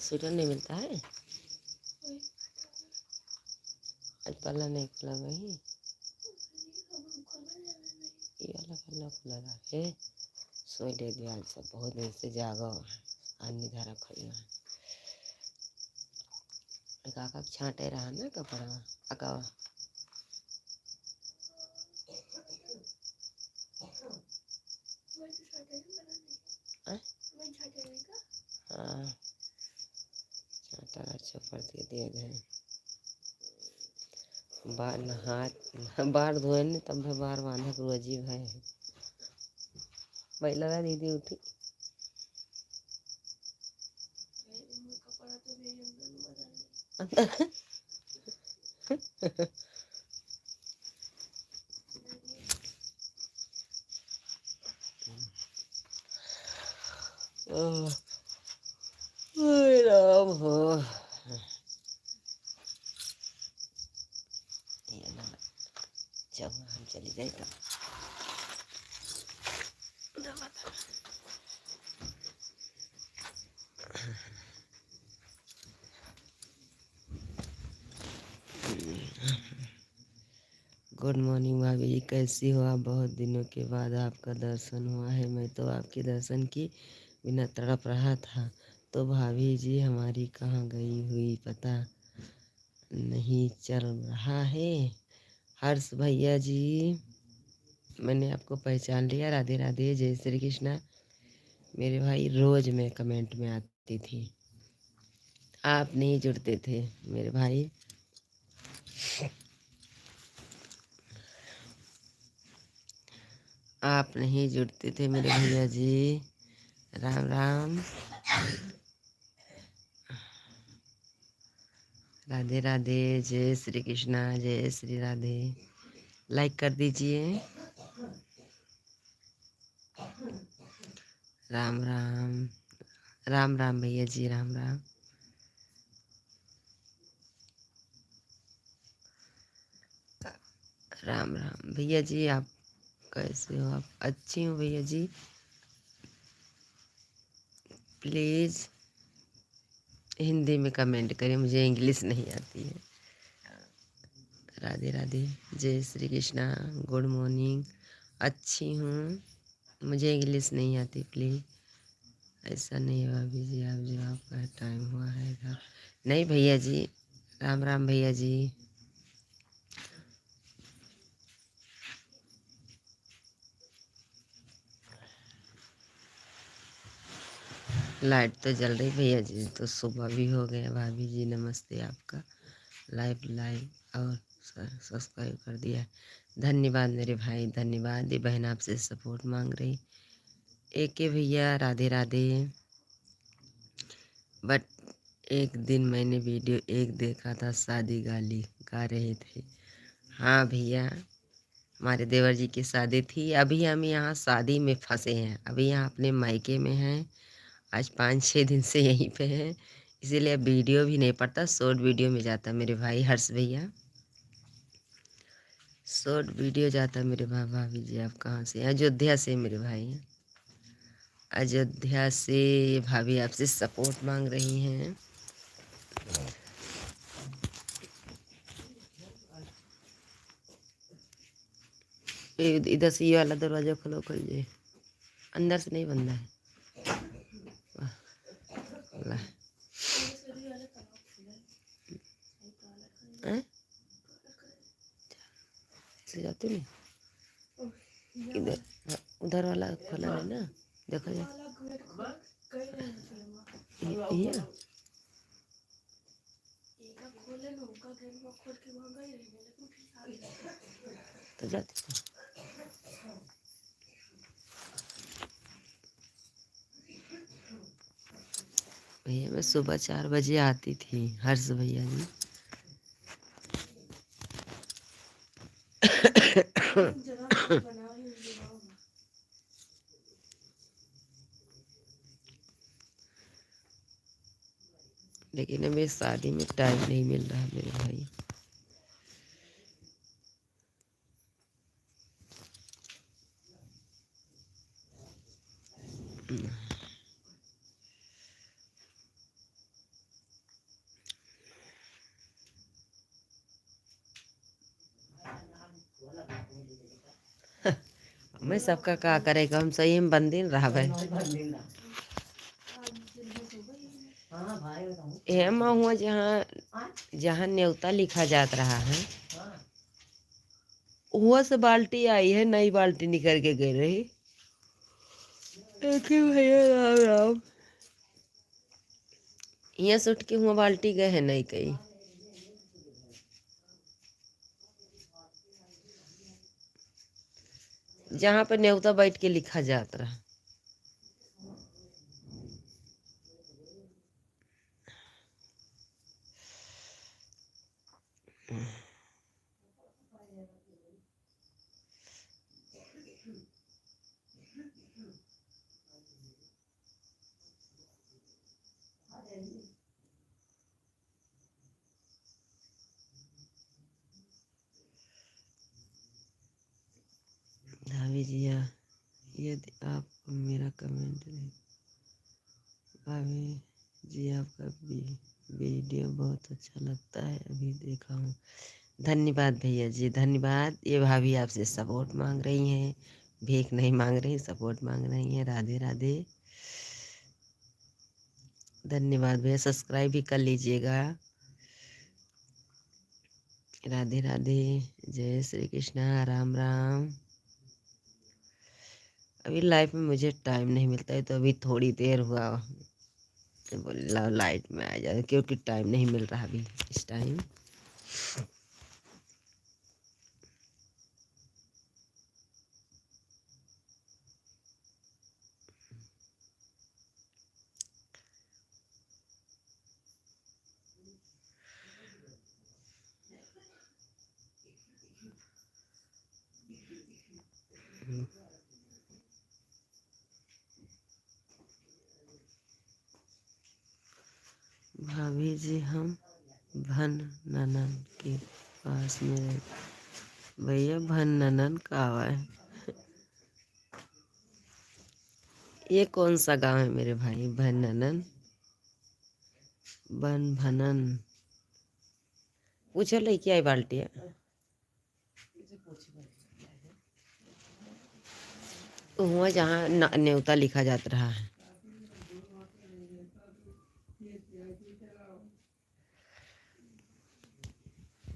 Sweater नहीं मिलता है, आज पल्ला नहीं खुला भाई, ये वाला पल्ला खुला रहा है। सोई ले दिया आज सब, बहुत देर से जागो आदमी धारा खोलना है। काका छाँटे रहा ना कपड़ा अकावा। हाँ छाँटा चौपर दे दे बार हाथ बार धोए नहीं तब भी बार बांधे को अजीब है। वही लगा दीदी उठी राम हो चल हम चली जाए तो गुड मॉर्निंग भाभी जी, कैसी हो आप? बहुत दिनों के बाद आपका दर्शन हुआ है। मैं तो आपके दर्शन की बिना तड़प रहा था। तो भाभी जी हमारी कहाँ गई हुई पता नहीं चल रहा है। हर्ष भैया जी, मैंने आपको पहचान लिया। राधे राधे, जय श्री कृष्णा। मेरे भाई रोज में कमेंट में आती थी, आप नहीं जुड़ते थे मेरे भाई। आप नहीं जुड़ते थे मेरे भैया जी। राम राम, राधे राधे, जय श्री कृष्णा, जय श्री राधे। लाइक कर दीजिए। राम राम, राम राम भैया जी, राम राम। राम राम भैया जी, आप कैसे हो? आप अच्छी हो भैया जी? प्लीज़ हिंदी में कमेंट करें, मुझे इंग्लिश नहीं आती है। राधे राधे, जय श्री कृष्णा, गुड मॉर्निंग। अच्छी हूँ, मुझे इंग्लिश नहीं आती। प्लीज़ ऐसा नहीं है भाभी जी, आप जवाब का टाइम हुआ है घर। नहीं भैया जी, राम राम भैया जी। लाइट तो जल रही भैया जी, तो सुबह भी हो गया। भाभी जी नमस्ते, आपका लाइव लाइव और सब्सक्राइब कर दिया, धन्यवाद मेरे भाई, धन्यवाद। ये बहन आपसे सपोर्ट मांग रही। एके भैया राधे राधे। बट एक दिन मैंने वीडियो एक देखा था, शादी गाली गा रहे थे। हाँ भैया, हमारे देवर जी की शादी थी। अभी हम यहाँ शादी में फंसे हैं, अभी यहाँ अपने मायके में हैं। आज 5-6 दिन से यहीं पे हैं, इसीलिए वीडियो भी नहीं पड़ता, शॉर्ट वीडियो में जाता मेरे भाई हर्ष भैया, शॉर्ट वीडियो जाता मेरे भाभी जी। आप कहाँ से? अयोध्या से मेरे भाई, अयोध्या से। भाभी आपसे सपोर्ट मांग रही हैं। इधर से ये वाला दरवाज़ा खोलो, खोलिए, अंदर से नहीं बंद है। वाह, से जाते नहीं इधर, उधर वाला खोला नहीं ना, देखो ये तो जाते भैया। मैं सुबह 4 बजे आती थी हर्ष भैया जी। लेकिन हमें शादी में टाइम नहीं मिल रहा मेरे भाई। मैं सबका का करेगा, हम सही हम बंदिन रहा भाई। एम हुआ जहाँ जहाँ न्योता लिखा जात रहा है, वहाँ से बाल्टी आई है, नई बाल्टी निकल के गई रही। भैया राम राम, यहाँ से उठ के हुआ बाल्टी गए है नहीं कहीं। जहाँ पे न्योता बैठ के लिखा जाता रहा। भाभी जी यदि आप मेरा कमेंट नहीं, भाभी जी आपका वीडियो बहुत अच्छा लगता है, अभी देखा हूँ। धन्यवाद भैया जी, धन्यवाद। ये भाभी आपसे सपोर्ट मांग रही हैं, भीख नहीं मांग रही, सपोर्ट मांग रही हैं। राधे राधे, धन्यवाद भैया। सब्सक्राइब भी कर लीजिएगा। राधे राधे, जय श्री कृष्णा, राम राम। अभी लाइफ में मुझे टाइम नहीं मिलता है, तो अभी थोड़ी देर हुआ तो बोला लाइट में आ जाए, क्योंकि टाइम नहीं मिल रहा अभी इस टाइम। भाभी जी हम भन ननन के पास में रहते। भैया भन ननन कहाँ है? ये कौन सा गांव है मेरे भाई? भन ननन, बन भनन, पूछो ले क्या बाल्टी है। हुआ जहाँ न्योता लिखा जाता रहा है।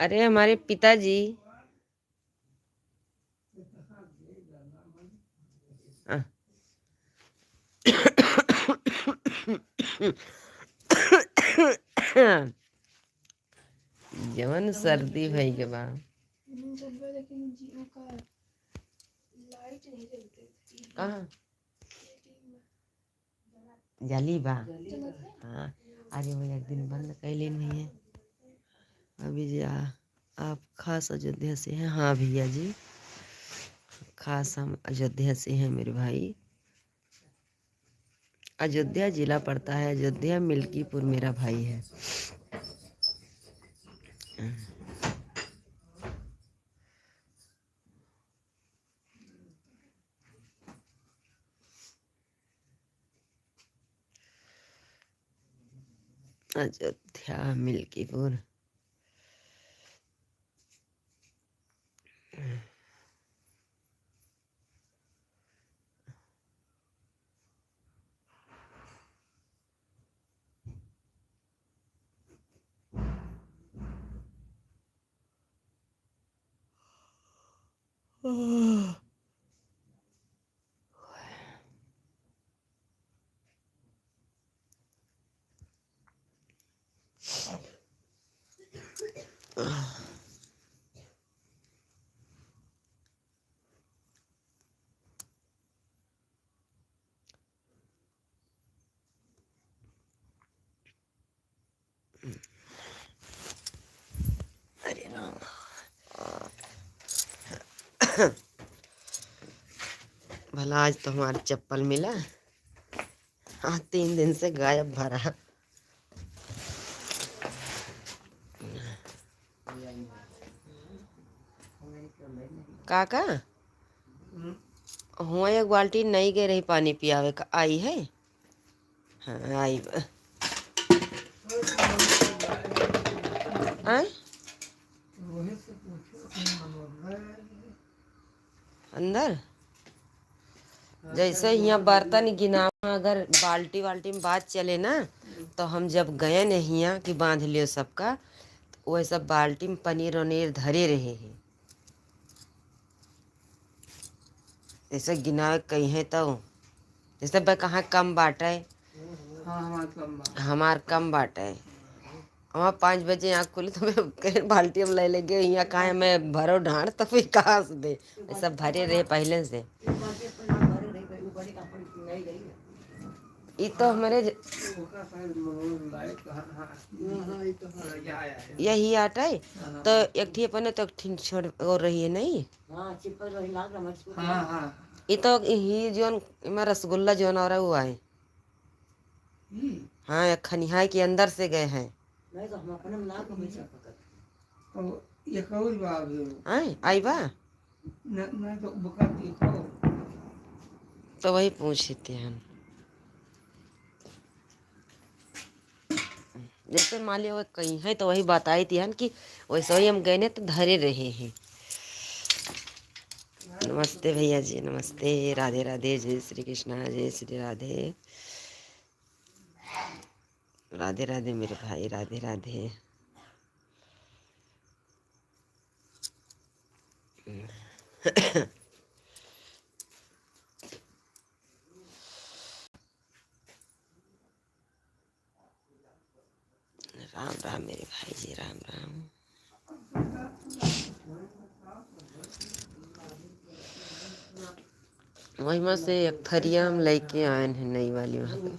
अरे हमारे पिताजी जवन सर्दी भई के बा कहाँ जली बा। हाँ, अरे वो एक दिन बंद कैले नहीं है। अभी जी आप खास अयोध्या से हैं? हाँ भैया जी, खास हम अयोध्या से हैं मेरे भाई। अयोध्या जिला पड़ता है, अयोध्या मिल्कीपुर मेरा भाई है। अयोध्या मिल्कीपुर। अरे राम, भला आज तो हमारी चप्पल मिला। हाँ, 3 दिन से गायब भरा। काका हुआ एक बाल्टी नहीं गई रही पानी पियावे का, आई है। हाँ आई आए? अंदर जैसे यहाँ बर्तन गिना अगर बाल्टी वाल्टी में बात चले ना, तो हम जब गए न यहाँ कि बांध लियो सबका, तो वैसा बाल्टी में पनीर वनीर धरे रहे हैं। ऐसे गिना कहीं है तो जैसे भाई कहाँ कम बाटा है। हाँ हमार कम बाटा है। वहाँ 5 बजे यहाँ खुली तो मैं कहीं बाल्टी में ले लेंगे यहाँ कहाँ मैं भरो ढांड तो फिर कहाँ से दे। ऐसा भरे रहे पहले से। ये तो हमारे यही आटा है तो एक ठी अपन तो छोड़ और रही है नहीं। ये तो ही जोन में रसगुल्ला जोन और हुआ है। हाँ एक खनिहाई के अंदर से गए हैं। आई बा तो वही पूछे थे हम। जैसे मान लिया वो कहीं है तो वही बताई थी हम कि वैसे ही हम गए ने तो धरे रहे हैं। नमस्ते भैया जी, नमस्ते। राधे राधे, जय श्री कृष्णा, जय श्री राधे। राधे राधे मेरे भाई, राधे राधे। राम राम मेरे भाई जी, राम राम। वही से एक थरिया हम लेके आए हैं नई वाली वहाँ पे।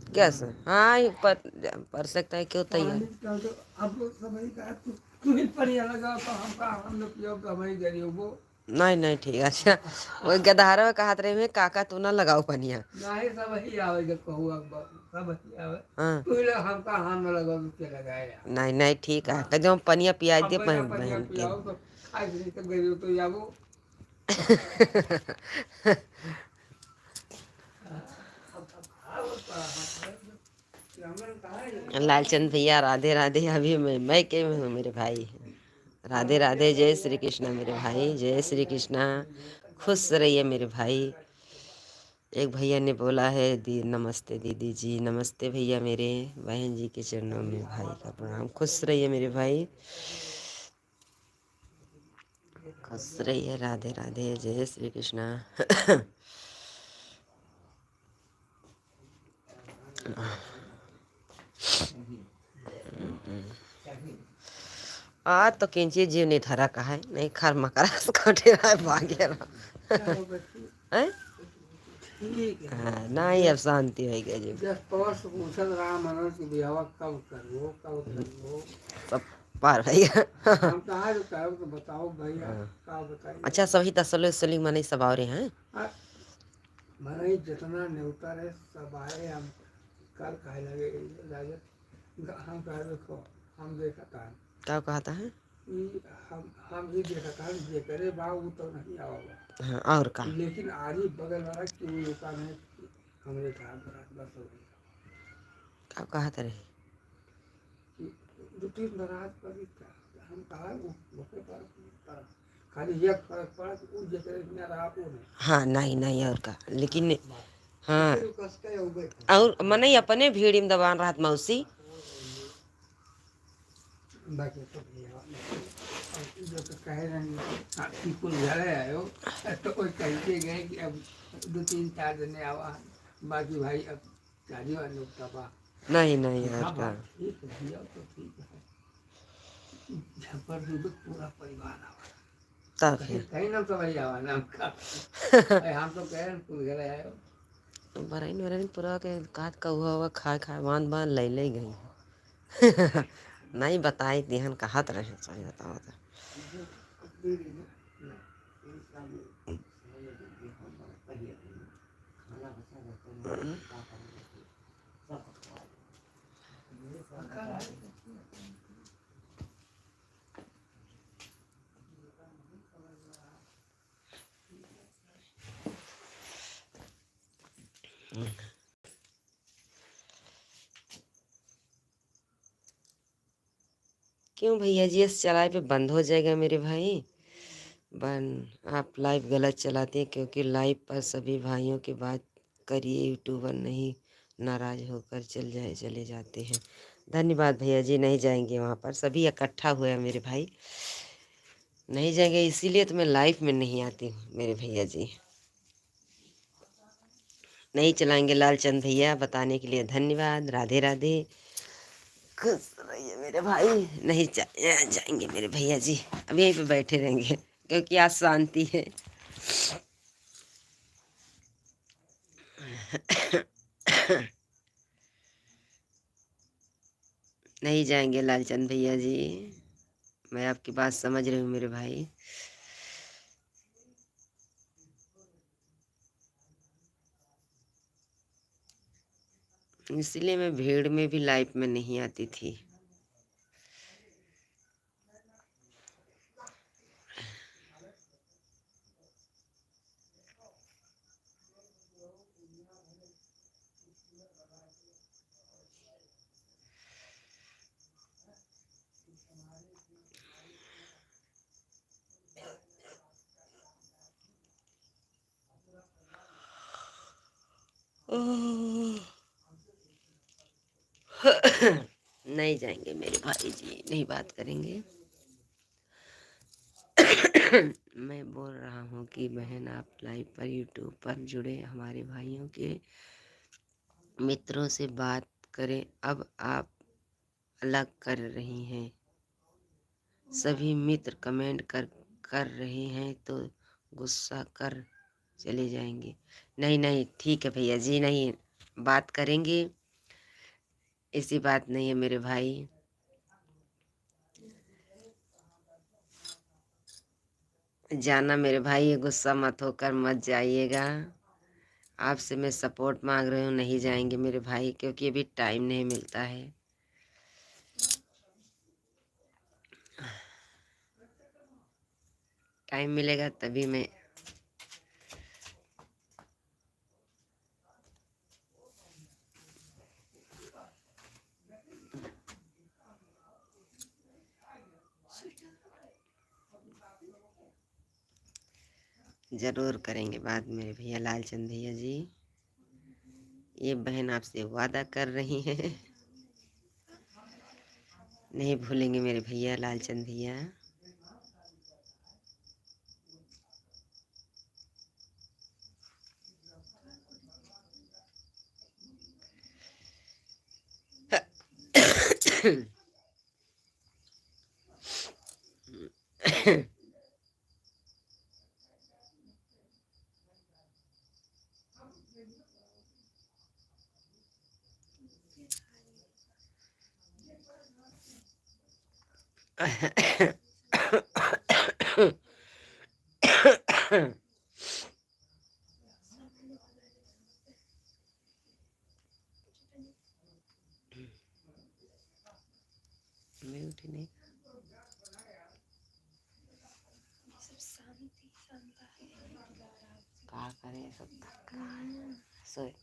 क्या सर? हाँ पर सकता है क्यों तैयार। नहीं नहीं ठीक है। अच्छा वो गधारा में कहा रहे हुए काका तू ना लगाओ पनिया। नहीं सब ही आवे कहू सब ही आवे। हाँ तू ले हमका हाथ में लगाओ के लगाया। नहीं नहीं ठीक है कदम पनिया पिया दे बहन के। खाई नहीं तो गई तो जाबो। लालचंद भैया राधे राधे। अभी मैं के हूँ मेरे भाई। राधे राधे, जय श्री कृष्णा मेरे भाई, जय श्री कृष्णा। खुश रहिए मेरे भाई। एक भैया ने बोला है दी नमस्ते दीदी जी। नमस्ते भैया मेरे। बहन जी के चरणों में भाई का प्रणाम। खुश रहिए मेरे भाई, खुश रहिए। राधे राधे, जय श्री कृष्णा। तो किंची जीव नहीं धरा का है नहीं खर मकरा कटे भागे हैं। हाँ नहीं अब शांति हो गया जी। सब पार भैया। बताओ भैया क्या बताइए। अच्छा सभी तसली सली मने सब आ रहे हैं। मने जितना न्योता है सब आए। हम कल खाए लगे हम कह देखो हम देखा था क्या कहता है हम भी देखा था जे करे बा वो तो नहीं आओगे। हाँ और का लेकिन आज ही बगल वाला क्यों रुका नहीं हमरे घर बस हो गई। क्या कहता रहे दो तीन बरात पड़ी हम कहा वो खाली एक फर्क पड़ा वो जैसे में रहा वो नहीं। हाँ नहीं नहीं और का लेकिन हाँ और मने अपने भीड़ में दबान रहा मौसी। बाकी तो जो तो कह रहे हैं कुल घर आयो तो कोई कहते गए कि अब 2-3-4 जने आवा बाकी भाई अब शादी वाले लोग तबा नहीं नहीं यार का ठीक है तो ठीक है झपर जो पूरा परिवार आवा तब कहीं ना तो भाई आवा नाम का हम तो कह रहे कुल घर आयो बराइन वराइन पूरा के काट का हुआ खा खा बांध बांध ले गई। नहीं बताए देहन कहत रहे सही बताओ तो। क्यों भैया जी, इस चलाए पे बंद हो जाएगा मेरे भाई। बंद, आप लाइव गलत चलाते हैं, क्योंकि लाइव पर सभी भाइयों की बात करिए, यूट्यूबर नहीं नाराज होकर चले जाते हैं। धन्यवाद भैया जी, नहीं जाएंगे वहाँ पर, सभी इकट्ठा हुए हैं मेरे भाई, नहीं जाएंगे, इसीलिए तो मैं लाइव में नहीं आती हूँ मेरे भैया जी। नहीं चलाएंगे लालचंद भैया, बताने के लिए धन्यवाद। राधे राधे, खुश रहिए मेरे भाई। नहीं जाएंगे मेरे भैया जी, अब यहीं पे बैठे रहेंगे, क्योंकि आज शांति है। नहीं जाएंगे लालचंद भैया जी, मैं आपकी बात समझ रही हूँ मेरे भाई। इसलिए मैं भीड़ में भी लाइव में नहीं आती थी। नहीं जाएंगे मेरे भाई जी, नहीं बात करेंगे। मैं बोल रहा हूँ कि बहन, आप लाइव पर यूट्यूब पर जुड़े हमारे भाइयों के मित्रों से बात करें। अब आप अलग कर रही हैं, सभी मित्र कमेंट कर रहे हैं तो गुस्सा कर चले जाएंगे। नहीं नहीं, ठीक है भैया जी, नहीं बात करेंगे, ऐसी बात नहीं है मेरे भाई। जाना मेरे भाई, ये गुस्सा मत होकर मत जाइएगा, आपसे मैं सपोर्ट मांग रही हूँ। नहीं जाएंगे मेरे भाई, क्योंकि अभी टाइम नहीं मिलता है। टाइम मिलेगा तभी मैं। जरूर करेंगे बात मेरे भैया लालचंद भैया जी, ये बहन आपसे वादा कर रही है, नहीं भूलेंगे मेरे भैया लालचंद भैया। म्यूट नहीं, क्या करें, सब सोए।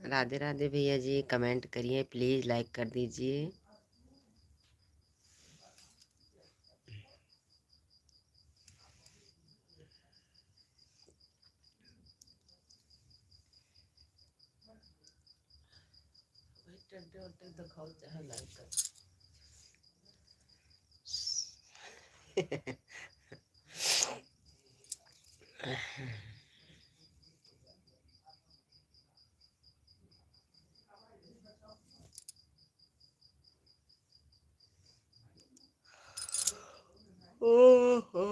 राधे राधे भैया जी, कमेंट करिए प्लीज़, लाइक कर दीजिए। टंटे वंटे दिखाओ चाहे लाइक कर। ओहो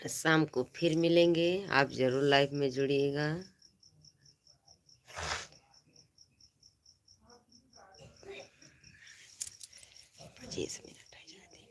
शाम को फिर मिलेंगे, आप जरूर लाइव में जुड़िएगा। 25 मिनट है जाते।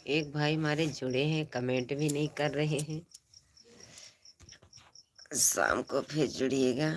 एक भाई हमारे जुड़े हैं, कमेंट भी नहीं कर रहे हैं। शाम को फिर जुड़िएगा।